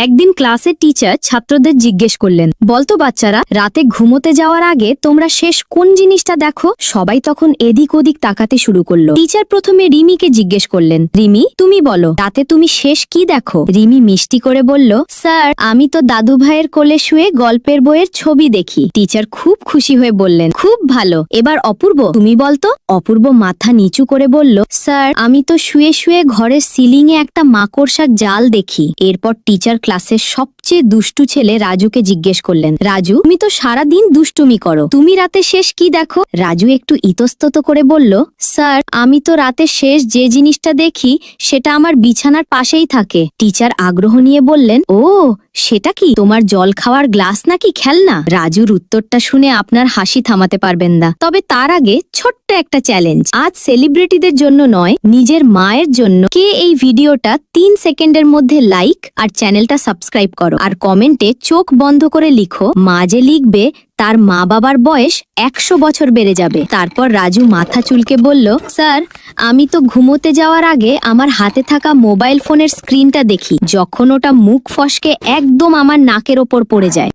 একদিন ক্লাসের টিচার ছাত্রদের জিজ্ঞেস করলেন, বলতো বাচ্চারা, রাতে ঘুমোতে যাওয়ার আগে তোমরা শেষ কোন জিনিসটা দেখো? সবাই তখন এদিক ওদিক তাকাতে শুরু করলো। টিচার প্রথমে রিমিকে জিজ্ঞেস করলেন, রিমি তুমি বলো, রাতে তুমি শেষ কি দেখো? রিমি মিষ্টি করে বলল, স্যার আমি তো দাদু ভাইয়ের কোলে শুয়ে গল্পের বইয়ের ছবি দেখি। টিচার খুব খুশি হয়ে বললেন, খুব ভালো, এবার অপূর্ব তুমি বলতো। অপূর্ব মাথা নিচু করে বলল, স্যার আমি তো শুয়ে শুয়ে ঘরের সিলিং এ একটা মাকড়সার জাল দেখি। এরপর টিচার ক্লাসের সবচেয়ে দুষ্টু ছেলে রাজুকে জিজ্ঞেস করলেন, রাজু তুমি তো সারাদিন দুষ্টুমি করো, তুমি রাতে শেষ কি দেখো? রাজু একটু ইতস্তত করে বলল, স্যার আমি তো রাতে শেষ যে জিনিসটা দেখি সেটা আমার বিছানার পাশেই থাকে। টিচার আগ্রহ নিয়ে বললেন, ও সেটা কি, তোমার জল খাওয়ার গ্লাস নাকি খেলনা? রাজুর উত্তরটা শুনে আপনার হাসি থামাতে পারবেন না। তবে তার আগে ছোট্ট একটা চ্যালেঞ্জ। আজ সেলিব্রিটিদের জন্য নয়, নিজের মায়ের জন্য কে এই ভিডিওটা 3 সেকেন্ডের মধ্যে লাইক আর চ্যানেলটা সাবস্ক্রাইব করো, আর কমেন্টে চোখ বন্ধ করে লিখো, মা যে লিখবে তার মা বাবার বয়স 100 বছর বেড়ে যাবে। তারপর রাজু মাথা চুলকে বলল, স্যার আমি তো ঘুমোতে যাওয়ার আগে আমার হাতে থাকা মোবাইল ফোনের স্ক্রিনটা দেখি, যখন ওটা মুখ ফসকে একদম আমার নাকের ওপর পড়ে যায়।